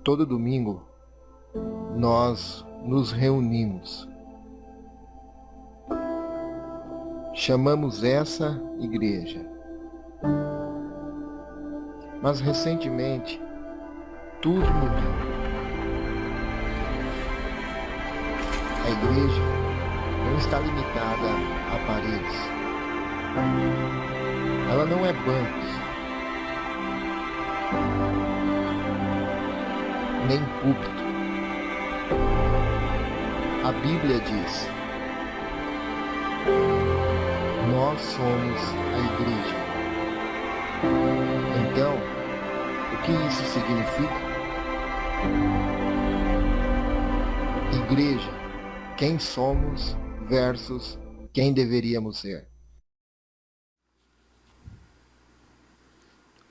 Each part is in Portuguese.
Todo domingo nós nos reunimos. Chamamos essa igreja. Mas recentemente tudo mudou. A igreja não está limitada a paredes. Ela não é bancos, nem púlpito. A Bíblia diz: nós somos a igreja. Então, o que isso significa? Igreja, quem somos versus quem deveríamos ser.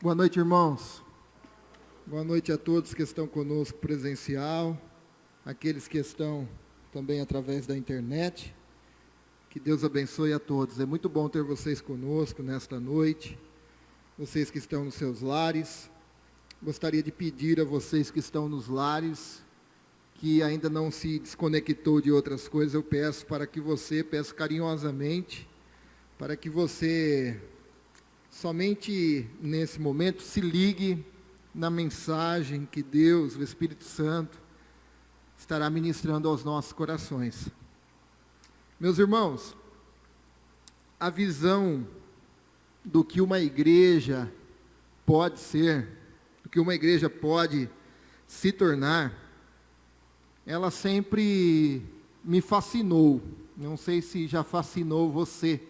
Boa noite, irmãos. Boa noite a todos que estão conosco presencial, aqueles que estão também através da internet. Que Deus abençoe a todos. É muito bom ter vocês conosco nesta noite, vocês que estão nos seus lares. Gostaria de pedir a vocês que estão nos lares, que ainda não se desconectou de outras coisas, eu peço carinhosamente, para que você, somente nesse momento, se ligue na mensagem que Deus, o Espírito Santo, estará ministrando aos nossos corações. Meus irmãos, a visão do que uma igreja pode ser, do que uma igreja pode se tornar, ela sempre me fascinou. Não sei se já fascinou você.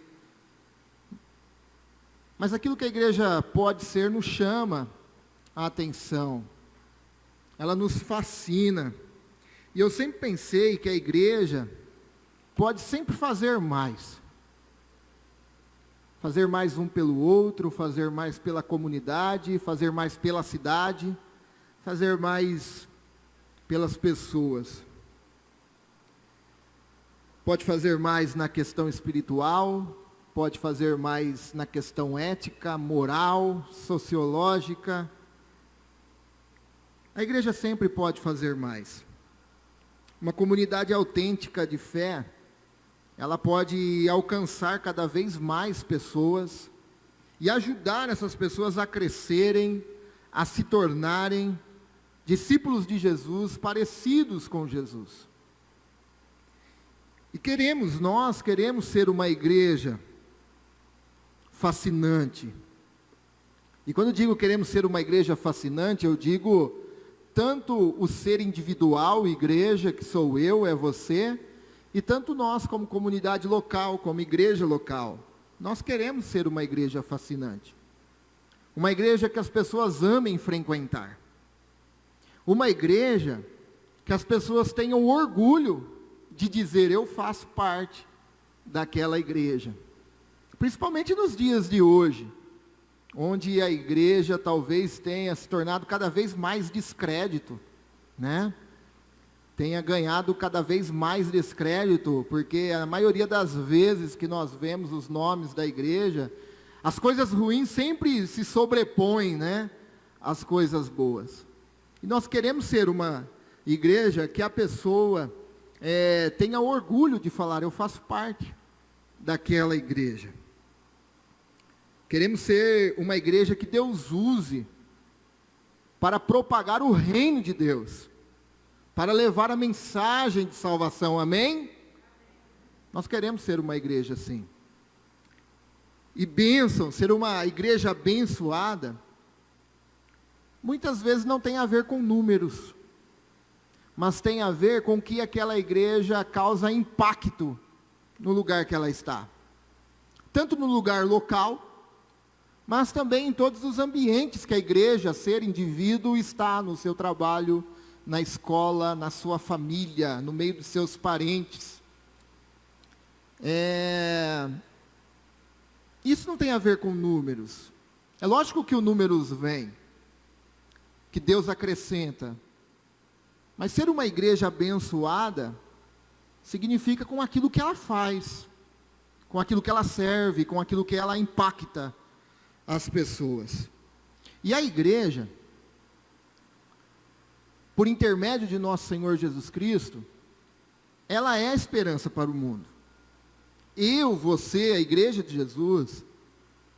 Mas aquilo que a igreja pode ser nos chama a atenção. Ela nos fascina. E eu sempre pensei que a igreja pode sempre fazer mais. Fazer mais um pelo outro, fazer mais pela comunidade, fazer mais pela cidade, fazer mais pelas pessoas. Pode fazer mais na questão espiritual, pode fazer mais na questão ética, moral, sociológica. A igreja sempre pode fazer mais. Uma comunidade autêntica de fé, ela pode alcançar cada vez mais pessoas e ajudar essas pessoas a crescerem, a se tornarem discípulos de Jesus, parecidos com Jesus. E nós queremos ser uma igreja fascinante. E quando eu digo queremos ser uma igreja fascinante, eu digo tanto o ser individual, igreja, que sou eu, é você, e tanto nós como comunidade local, como igreja local. Nós queremos ser uma igreja fascinante. Uma igreja que as pessoas amem frequentar. Uma igreja que as pessoas tenham orgulho de dizer: eu faço parte daquela igreja. Principalmente nos dias de hoje, onde a igreja talvez tenha se tornado cada vez mais descrédito, né? Tenha ganhado cada vez mais descrédito, porque a maioria das vezes que nós vemos os nomes da igreja, as coisas ruins sempre se sobrepõem, né, às coisas boas. E nós queremos ser uma igreja que a pessoa tenha orgulho de falar: eu faço parte daquela igreja. Queremos ser uma igreja que Deus use para propagar o reino de Deus, para levar a mensagem de salvação, amém? Nós queremos ser uma igreja assim. E bênção, ser uma igreja abençoada, muitas vezes não tem a ver com números, mas tem a ver com que aquela igreja causa impacto no lugar que ela está. Tanto no lugar local, mas também em todos os ambientes que a igreja, ser indivíduo, está no seu trabalho, na escola, na sua família, no meio dos seus parentes. Isso não tem a ver com números. É lógico que o números vem, que Deus acrescenta. Mas ser uma igreja abençoada significa com aquilo que ela faz, com aquilo que ela serve, com aquilo que ela impacta as pessoas. E a igreja, por intermédio de nosso Senhor Jesus Cristo, ela é a esperança para o mundo. Eu, você, a igreja de Jesus,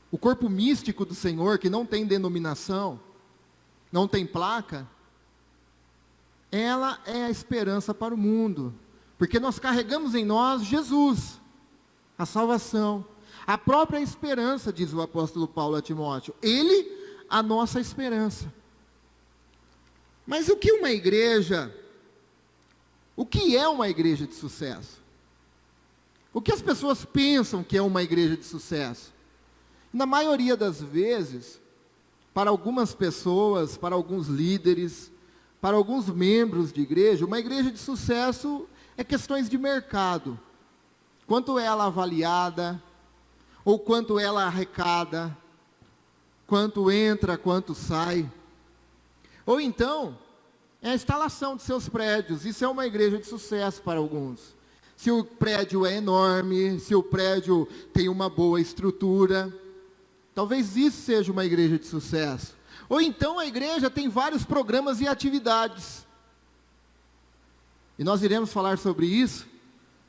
o corpo místico do Senhor, que não tem denominação, não tem placa, ela é a esperança para o mundo, porque nós carregamos em nós Jesus, a salvação, a própria esperança, diz o apóstolo Paulo a Timóteo, ele, a nossa esperança. Mas o que é uma igreja de sucesso? O que as pessoas pensam que é uma igreja de sucesso? Na maioria das vezes, para algumas pessoas, para alguns líderes, para alguns membros de igreja, uma igreja de sucesso é questões de mercado. Quanto ela é avaliada, ou quanto ela arrecada, quanto entra, quanto sai. Ou então, é a instalação de seus prédios. Isso é uma igreja de sucesso para alguns. Se o prédio é enorme, se o prédio tem uma boa estrutura, talvez isso seja uma igreja de sucesso. Ou então a igreja tem vários programas e atividades. E nós iremos falar sobre isso,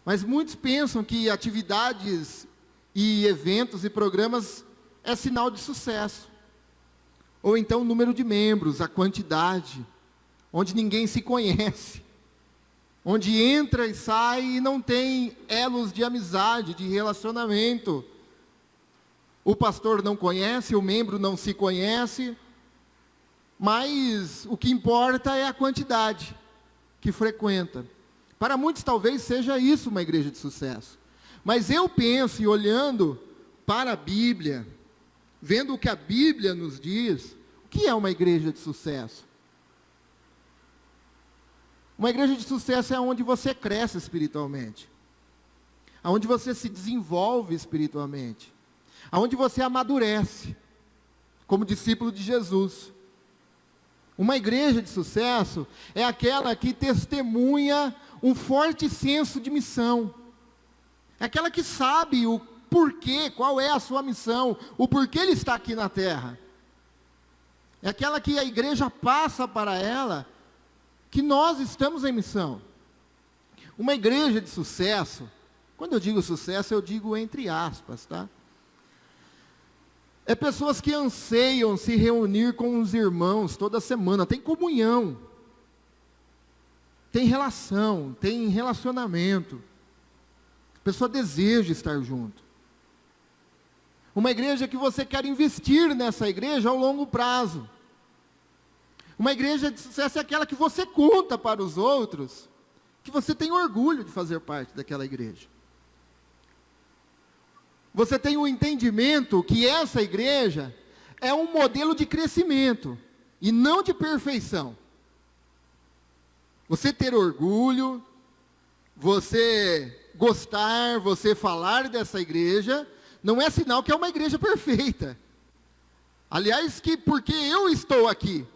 mas muitos pensam que atividades e eventos e programas é sinal de sucesso. Ou então o número de membros, a quantidade, onde ninguém se conhece, onde entra e sai e não tem elos de amizade, de relacionamento. O pastor não conhece, o membro não se conhece, mas o que importa é a quantidade que frequenta. Para muitos talvez seja isso uma igreja de sucesso. Mas eu penso, e olhando para a Bíblia, vendo o que a Bíblia nos diz, o que é uma igreja de sucesso? Uma igreja de sucesso é onde você cresce espiritualmente, onde você se desenvolve espiritualmente, onde você amadurece, como discípulo de Jesus. Uma igreja de sucesso é aquela que testemunha um forte senso de missão, é aquela que sabe o porquê, qual é a sua missão, o porquê ele está aqui na terra, é aquela que a igreja passa para ela, que nós estamos em missão. Uma igreja de sucesso, quando eu digo sucesso, eu digo entre aspas, tá? É pessoas que anseiam se reunir com os irmãos toda semana, tem comunhão, tem relação, tem relacionamento, a pessoa deseja estar junto. Uma igreja que você quer investir nessa igreja ao longo prazo. Uma igreja de sucesso é aquela que você conta para os outros, que você tem orgulho de fazer parte daquela igreja. Você tem o entendimento que essa igreja é um modelo de crescimento, e não de perfeição. Você ter orgulho, você gostar, você falar dessa igreja, não é sinal que é uma igreja perfeita. Aliás, que porque eu estou aqui,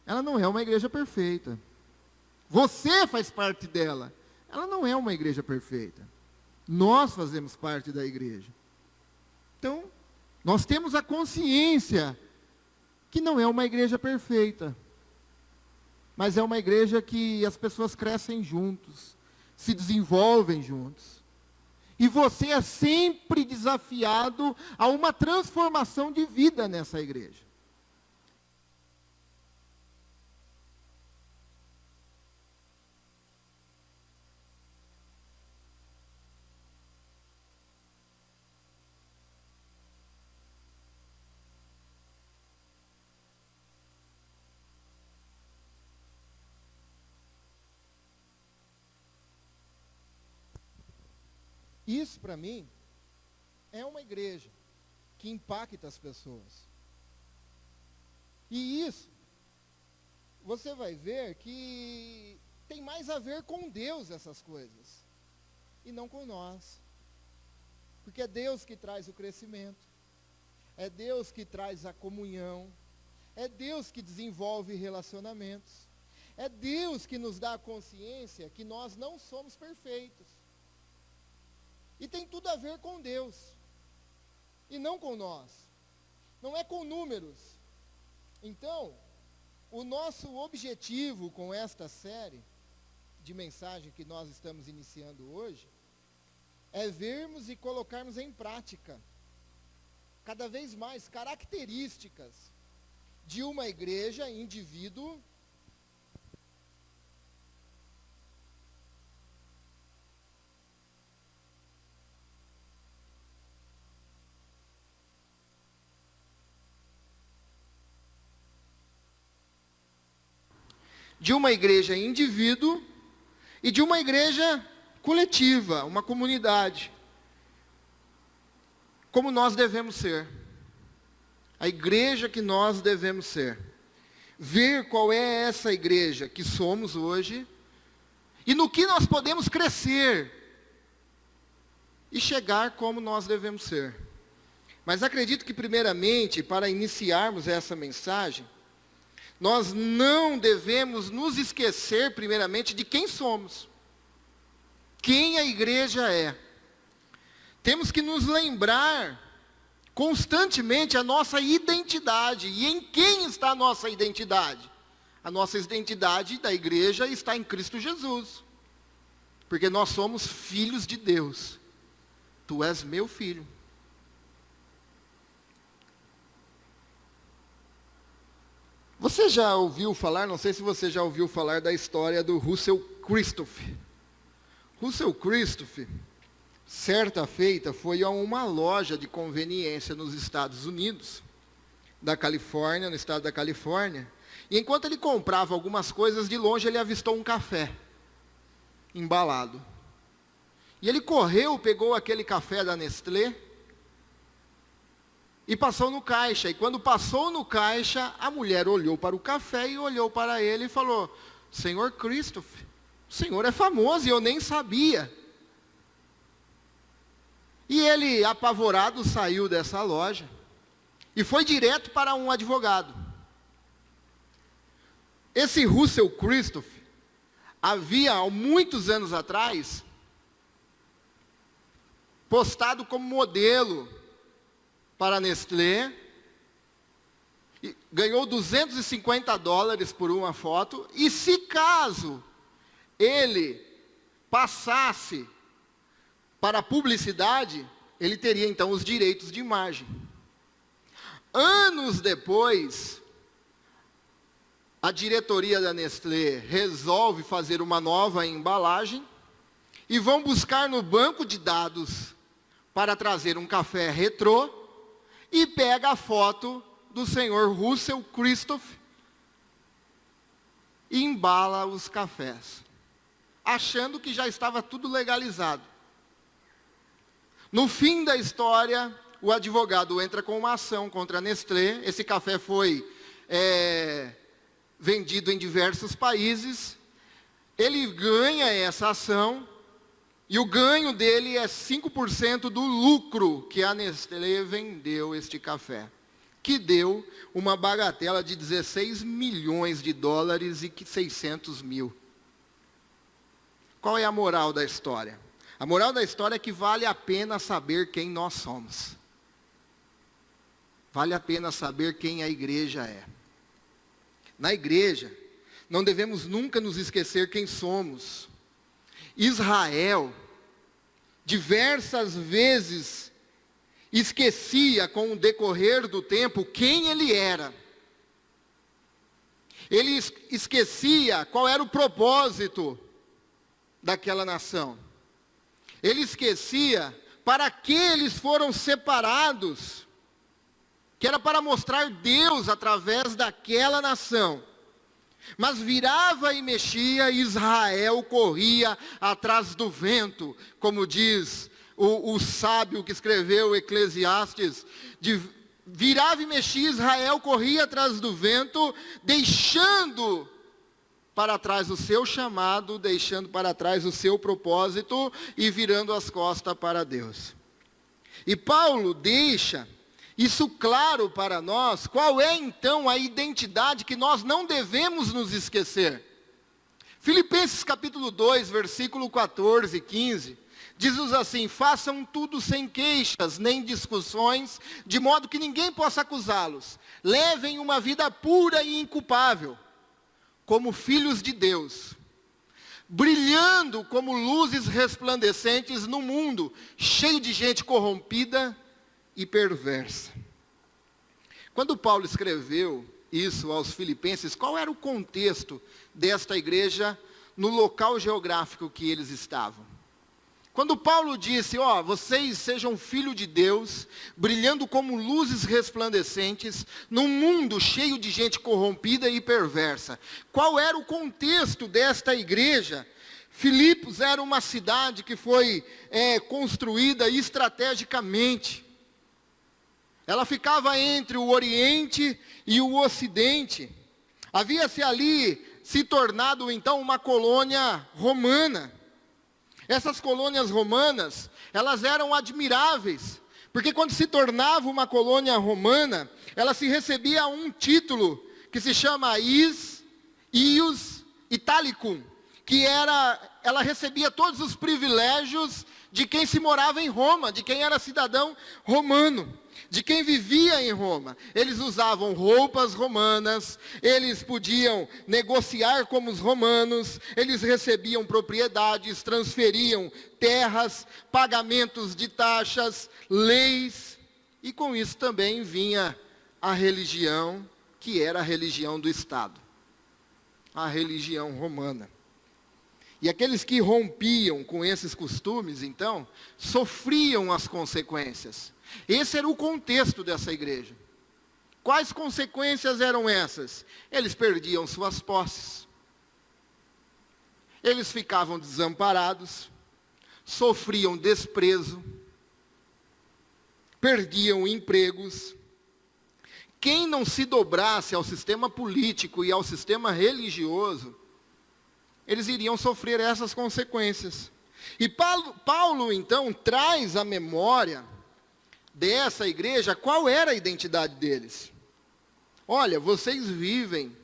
ela não é uma igreja perfeita. Você faz parte dela. Ela não é uma igreja perfeita. Nós fazemos parte da igreja. Então, nós temos a consciência que não é uma igreja perfeita, mas é uma igreja que as pessoas crescem juntos, se desenvolvem juntos. E você é sempre desafiado a uma transformação de vida nessa igreja. Isso, para mim, é uma igreja que impacta as pessoas. E isso, você vai ver que tem mais a ver com Deus essas coisas, e não com nós. Porque é Deus que traz o crescimento, é Deus que traz a comunhão, é Deus que desenvolve relacionamentos, é Deus que nos dá a consciência que nós não somos perfeitos. E tem tudo a ver com Deus, e não com nós. Não é com números. Então, o nosso objetivo com esta série de mensagem que nós estamos iniciando hoje é vermos e colocarmos em prática cada vez mais características de uma igreja, indivíduo, de uma igreja indivíduo e de uma igreja coletiva, uma comunidade. Como nós devemos ser. A igreja que nós devemos ser. Ver qual é essa igreja que somos hoje e no que nós podemos crescer e chegar como nós devemos ser. Mas acredito que primeiramente, para iniciarmos essa mensagem, nós não devemos nos esquecer, primeiramente, de quem somos. Quem a igreja é. Temos que nos lembrar constantemente a nossa identidade. E em quem está a nossa identidade? A nossa identidade da igreja está em Cristo Jesus. Porque nós somos filhos de Deus. Tu és meu filho. Você já ouviu falar, não sei se você já ouviu falar da história do Russell Christopher. Russell Christopher, certa feita, foi a uma loja de conveniência nos Estados Unidos, da Califórnia, no estado da Califórnia, e enquanto ele comprava algumas coisas, de longe ele avistou um café, embalado. E ele correu, pegou aquele café da Nestlé, e passou no caixa. E quando passou no caixa, a mulher olhou para o café e olhou para ele e falou: Senhor Christopher, o senhor é famoso e eu nem sabia. E ele, apavorado, saiu dessa loja e foi direto para um advogado. Esse Russell Christopher havia, há muitos anos atrás, postado como modelo para a Nestlé, ganhou $250 por uma foto, e se caso ele passasse para a publicidade, ele teria então os direitos de imagem. Anos depois, a diretoria da Nestlé resolve fazer uma nova embalagem, e vão buscar no banco de dados para trazer um café retrô, e pega a foto do senhor Russell Christopher e embala os cafés, achando que já estava tudo legalizado. No fim da história, o advogado entra com uma ação contra a Nestlé. Esse café foi vendido em diversos países. Ele ganha essa ação. E o ganho dele é 5% do lucro que a Nestlé vendeu este café, que deu uma bagatela de $16 milhões e 600 mil. Qual é a moral da história? A moral da história é que vale a pena saber quem nós somos. Vale a pena saber quem a igreja é. Na igreja, não devemos nunca nos esquecer quem somos. Israel, diversas vezes, esquecia com o decorrer do tempo quem ele era. Ele esquecia qual era o propósito daquela nação. Ele esquecia para que eles foram separados, que era para mostrar Deus através daquela nação. Mas virava e mexia, Israel corria atrás do vento, como diz o sábio que escreveu Eclesiastes. Virava e mexia, Israel corria atrás do vento, deixando para trás o seu chamado, deixando para trás o seu propósito e virando as costas para Deus. E Paulo deixa isso claro para nós. Qual é então a identidade que nós não devemos nos esquecer? Filipenses capítulo 2, versículo 14 e 15, Diz-nos assim: façam tudo sem queixas nem discussões, de modo que ninguém possa acusá-los. Levem uma vida pura e inculpável, como filhos de Deus, brilhando como luzes resplandecentes no mundo, cheio de gente corrompida e perversa. Quando Paulo escreveu isso aos Filipenses, qual era o contexto desta igreja no local geográfico que eles estavam? Quando Paulo disse, vocês sejam filhos de Deus, brilhando como luzes resplandecentes, num mundo cheio de gente corrompida e perversa. Qual era o contexto desta igreja? Filipos era uma cidade que foi construída estrategicamente. Ela ficava entre o Oriente e o Ocidente. Havia-se ali se tornado então uma colônia romana. Essas colônias romanas, elas eram admiráveis, porque quando se tornava uma colônia romana, ela se recebia um título que se chama ius italicum, que ela recebia todos os privilégios de quem se morava em Roma, de quem era cidadão romano, de quem vivia em Roma. Eles usavam roupas romanas, eles podiam negociar como os romanos, eles recebiam propriedades, transferiam terras, pagamentos de taxas, leis, e com isso também vinha a religião, que era a religião do Estado, a religião romana. E aqueles que rompiam com esses costumes, então, sofriam as consequências. Esse era o contexto dessa igreja. Quais consequências eram essas? Eles perdiam suas posses. Eles ficavam desamparados, sofriam desprezo, perdiam empregos. Quem não se dobrasse ao sistema político e ao sistema religioso, eles iriam sofrer essas consequências. E Paulo, então, traz à memória dessa igreja qual era a identidade deles. Olha, vocês vivem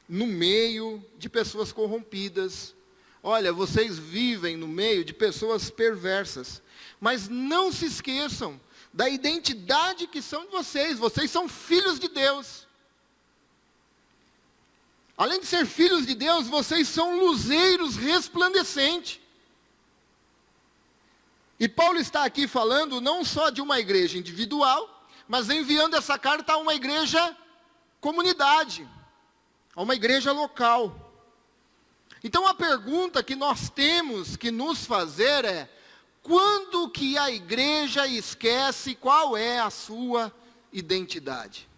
no meio de pessoas corrompidas. Olha, vocês vivem no meio de pessoas perversas. Mas não se esqueçam da identidade que são de vocês. Vocês são filhos de Deus. Além de ser filhos de Deus, vocês são luzeiros resplandecentes. E Paulo está aqui falando não só de uma igreja individual, mas enviando essa carta a uma igreja comunidade, a uma igreja local. Então a pergunta que nós temos que nos fazer é: quando que a igreja esquece qual é a sua identidade?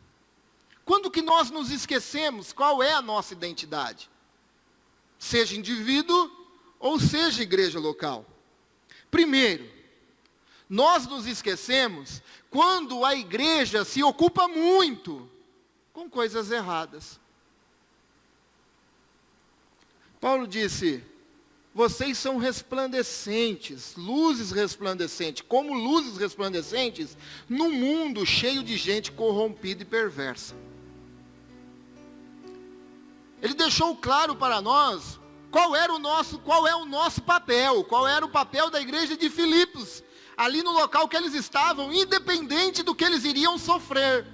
Quando que nós nos esquecemos qual é a nossa identidade? Seja indivíduo ou seja igreja local. Primeiro, nós nos esquecemos quando a igreja se ocupa muito com coisas erradas. Paulo disse: vocês são resplandecentes, luzes resplandecentes, como luzes resplandecentes num mundo cheio de gente corrompida e perversa. Ele deixou claro para nós qual é o nosso papel, qual era o papel da igreja de Filipos, ali no local que eles estavam, independente do que eles iriam sofrer.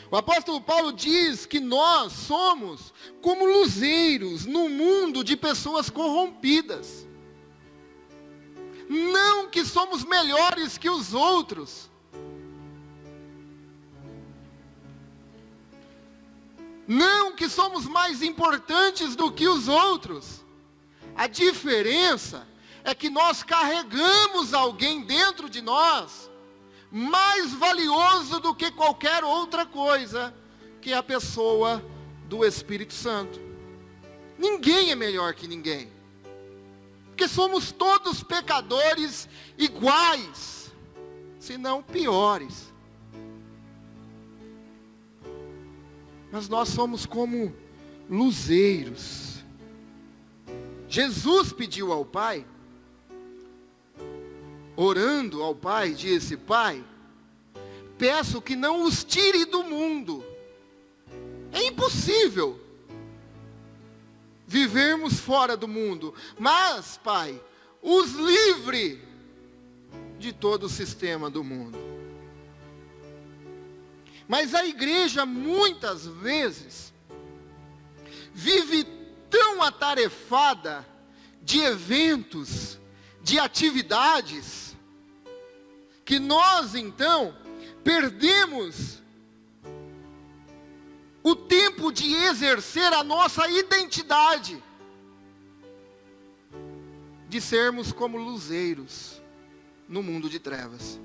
O apóstolo Paulo diz que nós somos como luzeiros no mundo de pessoas corrompidas. Não que somos melhores que os outros. Não que somos mais importantes do que os outros. A diferença é que nós carregamos alguém dentro de nós mais valioso do que qualquer outra coisa, que é a pessoa do Espírito Santo. Ninguém é melhor que ninguém, porque somos todos pecadores iguais, se não piores. Mas nós somos como luzeiros. Jesus pediu ao Pai, orando ao Pai, disse: Pai, peço que não os tire do mundo. É impossível vivermos fora do mundo, mas, Pai, os livre de todo o sistema do mundo. Mas a igreja, muitas vezes, vive tão atarefada de eventos, de atividades, que nós, então, perdemos o tempo de exercer a nossa identidade, de sermos como luzeiros no mundo de trevas.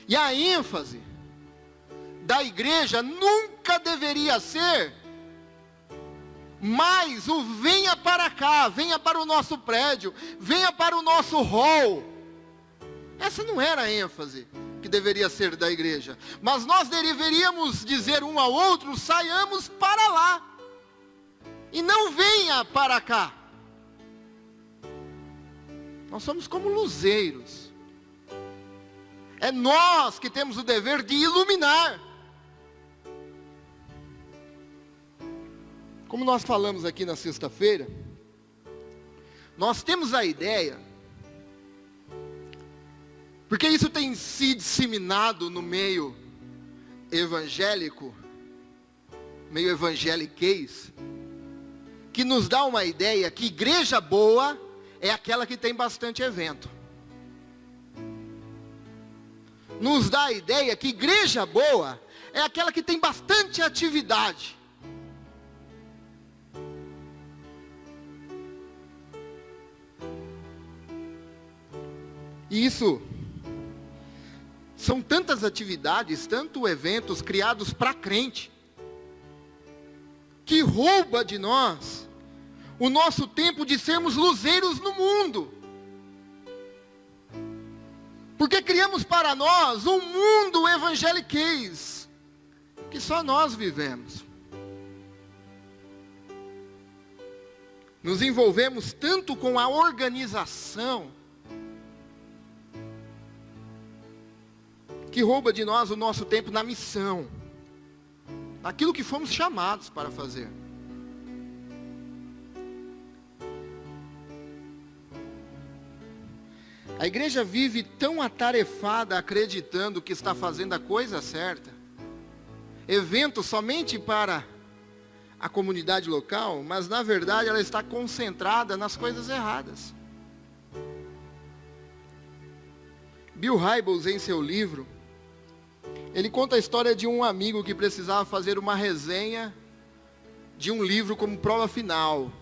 E a ênfase da igreja nunca deveria ser mais o venha para cá, venha para o nosso prédio, venha para o nosso hall. Essa não era a ênfase que deveria ser da igreja. Mas nós deveríamos dizer um ao outro, saiamos para lá. E não venha para cá. Nós somos como luzeiros. É nós que temos o dever de iluminar. Como nós falamos aqui na sexta-feira, nós temos a ideia, porque isso tem se disseminado no meio evangélico, meio evangeliquez, que nos dá uma ideia que igreja boa é aquela que tem bastante evento. Nos dá a ideia que igreja boa é aquela que tem bastante atividade. E isso são tantas atividades, tantos eventos criados para crente, que rouba de nós o nosso tempo de sermos luzeiros no mundo. Porque criamos para nós um mundo evangeliquez, que só nós vivemos. Nos envolvemos tanto com a organização, que rouba de nós o nosso tempo na missão, naquilo que fomos chamados para fazer. A igreja vive tão atarefada acreditando que está fazendo a coisa certa, evento somente para a comunidade local, mas na verdade ela está concentrada nas coisas erradas. Bill Hybels, em seu livro, ele conta a história de um amigo que precisava fazer uma resenha de um livro como prova final.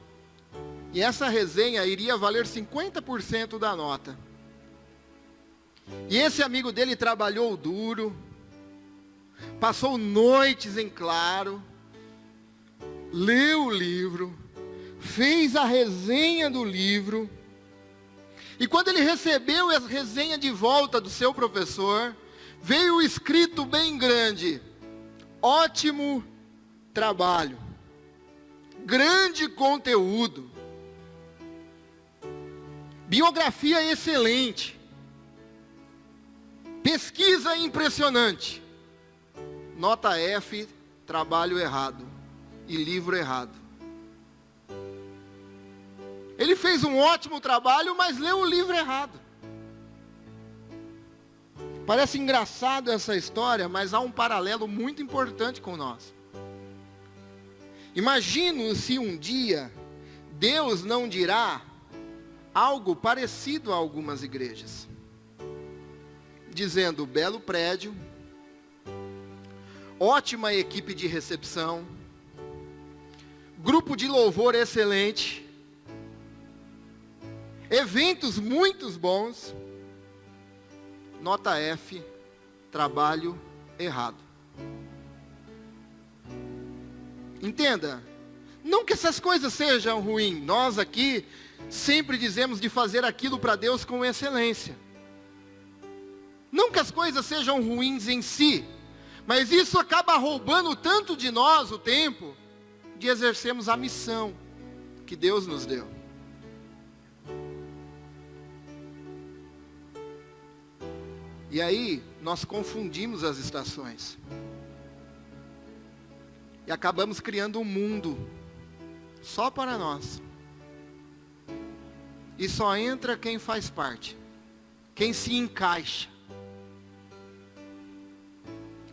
E essa resenha iria valer 50% da nota. E esse amigo dele trabalhou duro, passou noites em claro, leu o livro, fez a resenha do livro, e quando ele recebeu a resenha de volta do seu professor, veio escrito bem grande: ótimo trabalho, grande conteúdo, biografia excelente, pesquisa impressionante, nota F, trabalho errado e livro errado. Ele fez um ótimo trabalho, mas leu o livro errado. Parece engraçado essa história, mas há um paralelo muito importante com nós. Imagino se um dia Deus não dirá algo parecido a algumas igrejas, dizendo: belo prédio, ótima equipe de recepção, grupo de louvor excelente, eventos muito bons, nota F, trabalho errado. Entenda, não que essas coisas sejam ruins, nós aqui sempre dizemos de fazer aquilo para Deus com excelência. Não que as coisas sejam ruins em si, mas isso acaba roubando tanto de nós o tempo de exercermos a missão que Deus nos deu. E aí, nós confundimos as estações. E acabamos criando um mundo só para nós. e só entra quem faz parte, quem se encaixa.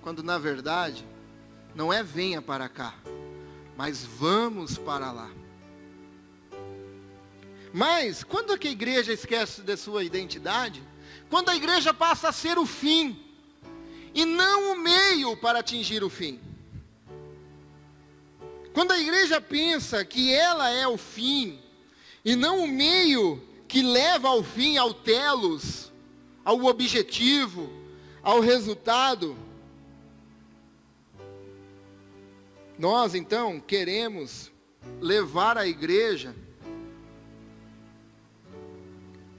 Quando na verdade, não é venha para cá, mas vamos para lá. Mas, quando é que a igreja esquece de sua identidade? Quando a igreja passa a ser o fim, e não o meio para atingir o fim. Quando a igreja pensa que ela é o fim, e não o meio que leva ao fim, ao telos, ao objetivo, ao resultado, nós então queremos levar a igreja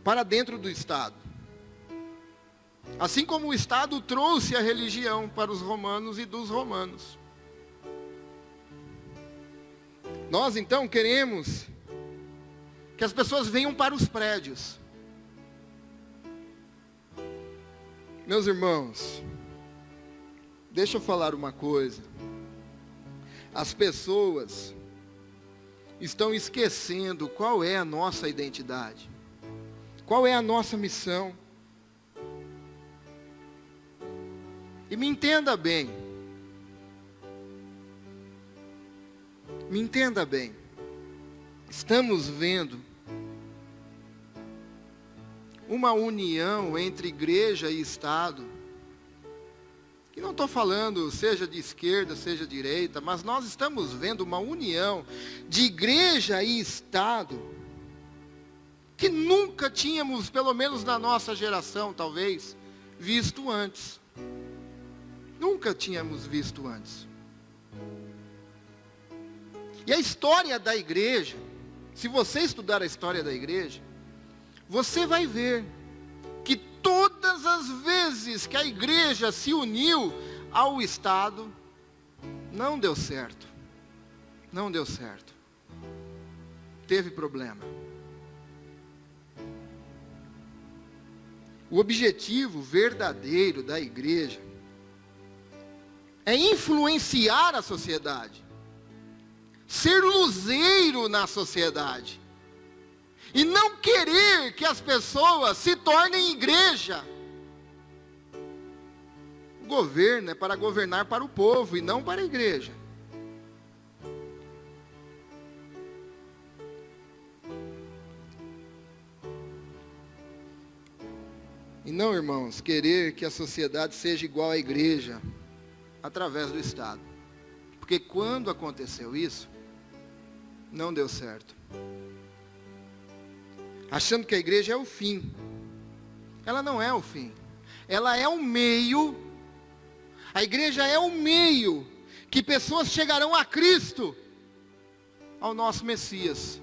para dentro do Estado. Assim como o Estado trouxe a religião para os romanos e dos romanos. Nós então queremos que as pessoas venham para os prédios. Meus irmãos, deixa eu falar uma coisa. As pessoas estão esquecendo qual é a nossa identidade. Qual é a nossa missão? E me entenda bem. Me entenda bem. Estamos vendo uma união entre igreja e Estado. E não estou falando seja de esquerda, seja de direita, mas nós estamos vendo uma união de igreja e Estado que nunca tínhamos, pelo menos na nossa geração, talvez, visto antes. Nunca tínhamos visto antes. E a história da igreja, se você estudar a história da igreja, você vai ver que todas as vezes que a igreja se uniu ao Estado, não deu certo. Não deu certo. Teve problema. O objetivo verdadeiro da igreja é influenciar a sociedade, ser luzeiro na sociedade, e não querer que as pessoas se tornem igreja. O governo é para governar para o povo e não para a igreja. E não, irmãos, querer que a sociedade seja igual à igreja através do Estado. Porque quando aconteceu isso, não deu certo. Achando que a igreja é o fim. Ela não é o fim. Ela é o meio. A igreja é o meio que pessoas chegarão a Cristo, ao nosso Messias,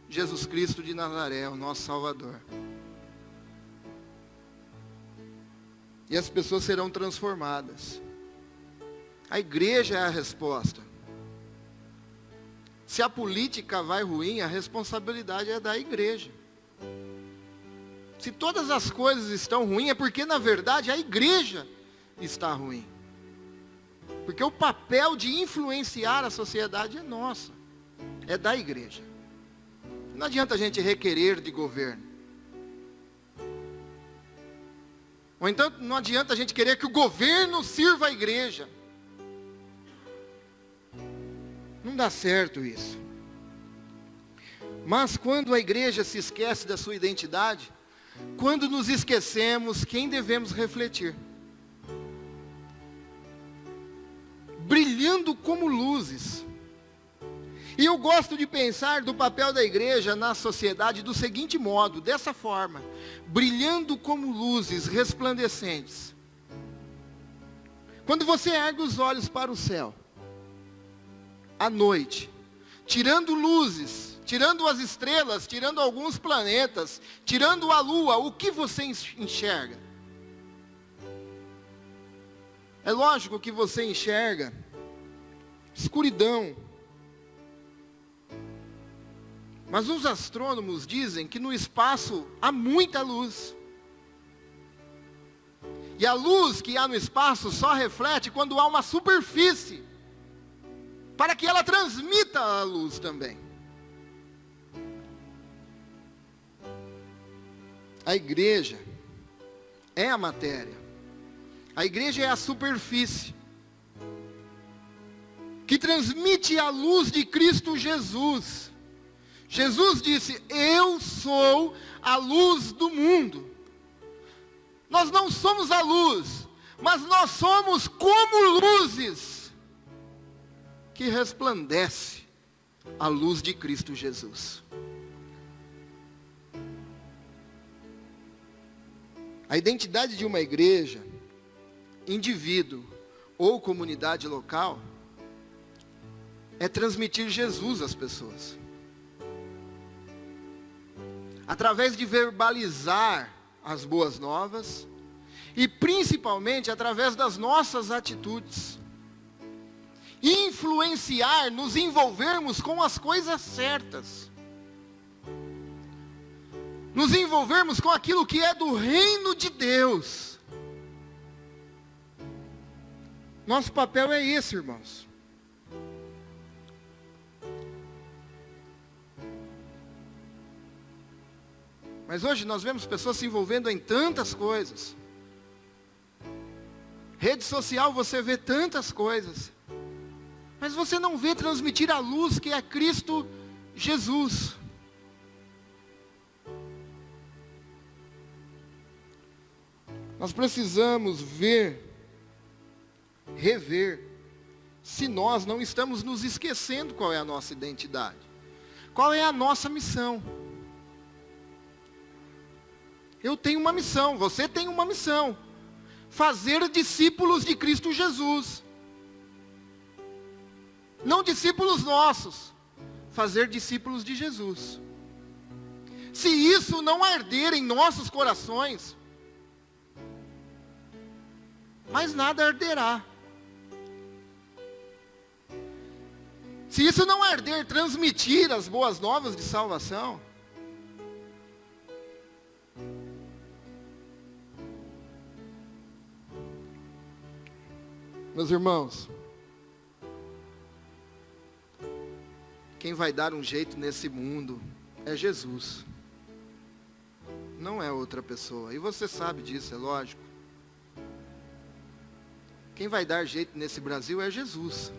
Jesus Cristo de Nazaré, o nosso Salvador. E as pessoas serão transformadas. A igreja é a resposta. Se a política vai ruim, a responsabilidade é da igreja. Se todas as coisas estão ruins, é porque na verdade a igreja está ruim. Porque o papel de influenciar a sociedade é nosso. É da igreja. Não adianta a gente requerer de governo. Ou então não adianta a gente querer que o governo sirva a igreja. Não dá certo isso. Mas quando a igreja se esquece da sua identidade, quando nos esquecemos, quem devemos refletir? Brilhando como luzes. E eu gosto de pensar do papel da igreja na sociedade do seguinte modo, dessa forma: brilhando como luzes resplandecentes. Quando você ergue os olhos para o céu, à noite, tirando luzes, tirando as estrelas, tirando alguns planetas, tirando a lua, o que você enxerga? É lógico que você enxerga escuridão. Mas os astrônomos dizem que no espaço há muita luz. E a luz que há no espaço só reflete quando há uma superfície, para que ela transmita a luz também. A igreja é a matéria. A igreja é a superfície que transmite a luz de Cristo Jesus. Jesus disse: eu sou a luz do mundo. Nós não somos a luz, mas nós somos como luzes que resplandece a luz de Cristo Jesus. A identidade de uma igreja, indivíduo ou comunidade local, é transmitir Jesus às pessoas. Através de verbalizar as boas novas e principalmente através das nossas atitudes. Influenciar, nos envolvermos com as coisas certas. Nos envolvermos com aquilo que é do reino de Deus. Nosso papel é esse, irmãos. Mas hoje nós vemos pessoas se envolvendo em tantas coisas. Rede social você vê tantas coisas. Mas você não vê transmitir a luz que é Cristo Jesus. Nós precisamos ver, rever, se nós não estamos nos esquecendo qual é a nossa identidade. Qual é a nossa missão. Eu tenho uma missão, você tem uma missão. Fazer discípulos de Cristo Jesus. Não discípulos nossos, fazer discípulos de Jesus. Se isso não arder em nossos corações, mais nada arderá. Se isso não arder, transmitir as boas novas de salvação, meus irmãos, quem vai dar um jeito nesse mundo é Jesus. Não é outra pessoa. E você sabe disso, é lógico. Quem vai dar jeito nesse Brasil é Jesus.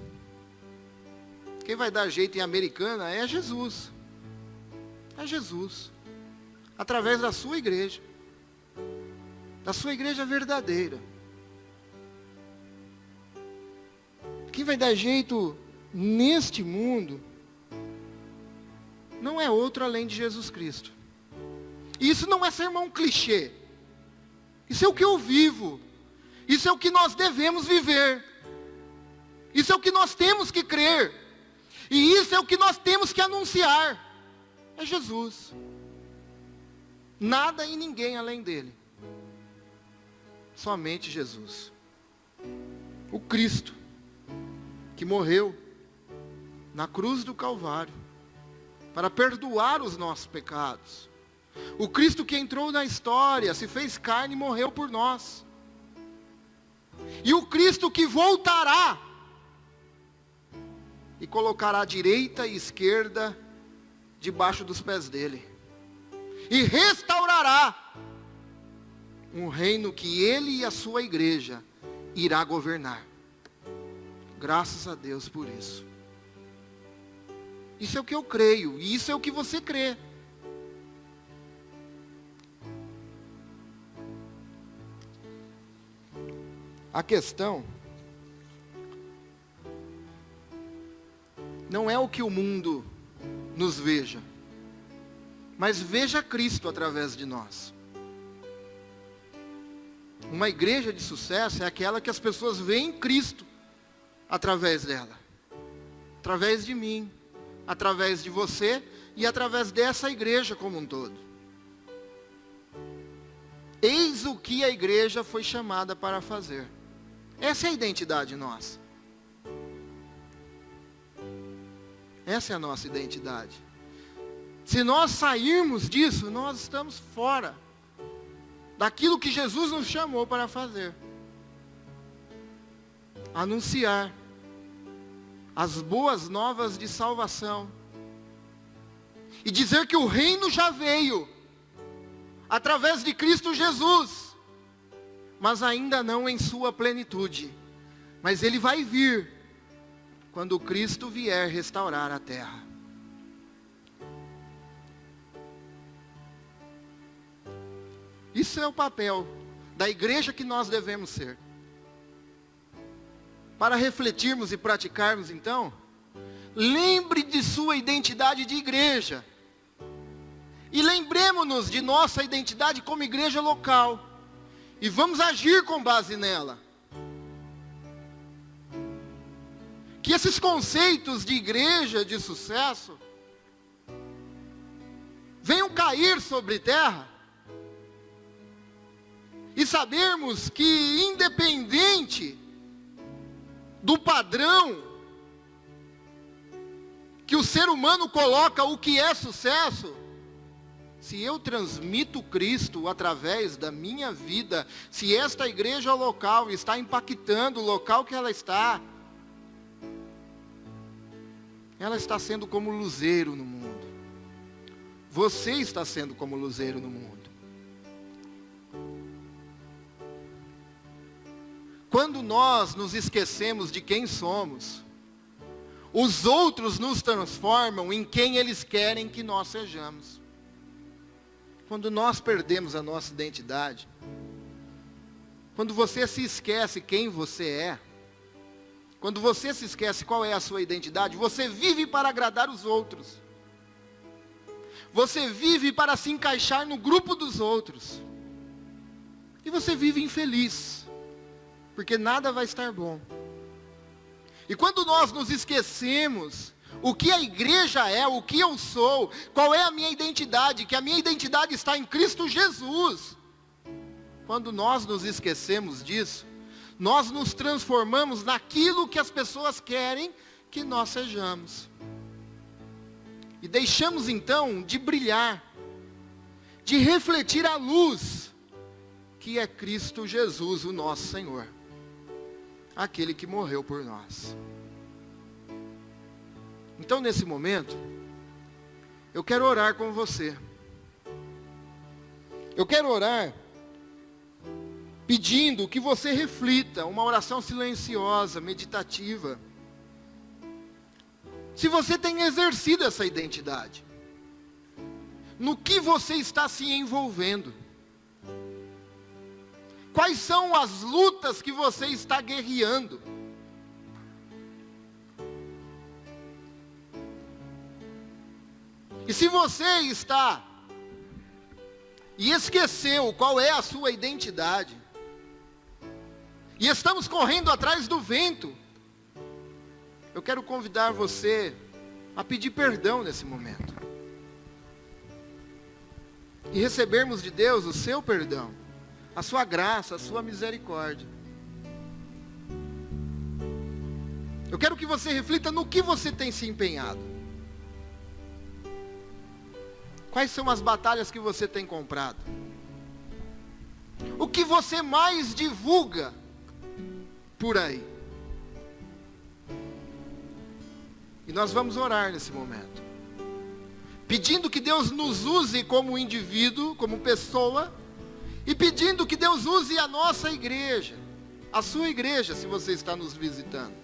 Quem vai dar jeito em Americana é Jesus. É Jesus. Através da sua igreja. Da sua igreja verdadeira. Quem vai dar jeito neste mundo não é outro além de Jesus Cristo. E isso não é sermão clichê. Isso é o que eu vivo. Isso é o que nós devemos viver. Isso é o que nós temos que crer. E isso é o que nós temos que anunciar. É Jesus. Nada e ninguém além dele. Somente Jesus. O Cristo que morreu na cruz do Calvário para perdoar os nossos pecados. O Cristo que entrou na história, se fez carne e morreu por nós. E o Cristo que voltará e colocará a direita e esquerda debaixo dos pés dele. E restaurará um reino que ele e a sua igreja irá governar. Graças a Deus por isso. Isso é o que eu creio, e isso é o que você crê. A questão não é o que o mundo nos veja, mas veja Cristo através de nós. Uma igreja de sucesso é aquela que as pessoas veem Cristo através dela, através de mim, através de você e através dessa igreja como um todo. Eis o que a igreja foi chamada para fazer. Essa é a identidade nossa. Essa é a nossa identidade. Se nós sairmos disso, nós estamos fora daquilo que Jesus nos chamou para fazer. Anunciar as boas novas de salvação. E dizer que o reino já veio. através de Cristo Jesus, mas ainda não em sua plenitude. Mas ele vai vir quando Cristo vier restaurar a terra. Isso é o papel da igreja que nós devemos ser. Para refletirmos e praticarmos então, lembre de sua identidade de igreja. E lembremos-nos de nossa identidade como igreja local. E vamos agir com base nela. Que esses conceitos de igreja de sucesso venham cair sobre terra. E sabermos que independente do padrão que o ser humano coloca o que é sucesso, se eu transmito Cristo através da minha vida, se esta igreja local está impactando o local que ela está sendo como luzeiro no mundo. Você está sendo como luzeiro no mundo. Quando nós nos esquecemos de quem somos, os outros nos transformam em quem eles querem que nós sejamos. Quando nós perdemos a nossa identidade, quando você se esquece quem você é, quando você se esquece qual é a sua identidade, você vive para agradar os outros. Você vive para se encaixar no grupo dos outros. E você vive infeliz, porque nada vai estar bom. E quando nós nos esquecemos o que a igreja é, o que eu sou, qual é a minha identidade, que a minha identidade está em Cristo Jesus. Quando nós nos esquecemos disso, nós nos transformamos naquilo que as pessoas querem que nós sejamos. E deixamos então de brilhar, de refletir a luz, que é Cristo Jesus, o nosso Senhor. Aquele que morreu por nós. Então, nesse momento, eu quero orar com você. Eu quero orar pedindo que você reflita, uma oração silenciosa, meditativa. Se você tem exercido essa identidade, no que você está se envolvendo? Quais são as lutas que você está guerreando? E se você está e esqueceu qual é a sua identidade, e estamos correndo atrás do vento, eu quero convidar você a pedir perdão nesse momento. E recebermos de Deus o seu perdão, a sua graça, a sua misericórdia. Eu quero que você reflita no que você tem se empenhado. Quais são as batalhas que você tem comprado? O que você mais divulga por aí? E nós vamos orar nesse momento, pedindo que Deus nos use como indivíduo, como pessoa, e pedindo que Deus use a nossa igreja, a sua igreja, se você está nos visitando,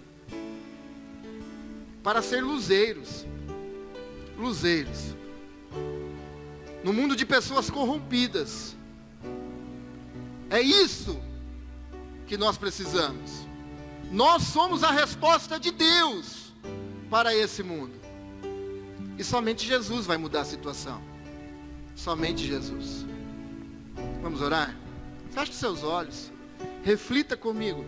para ser luzeiros, no mundo de pessoas corrompidas. É isso que nós precisamos. Nós somos a resposta de Deus para esse mundo. E somente Jesus vai mudar a situação. Somente Jesus. Vamos orar? Feche seus olhos. Reflita comigo.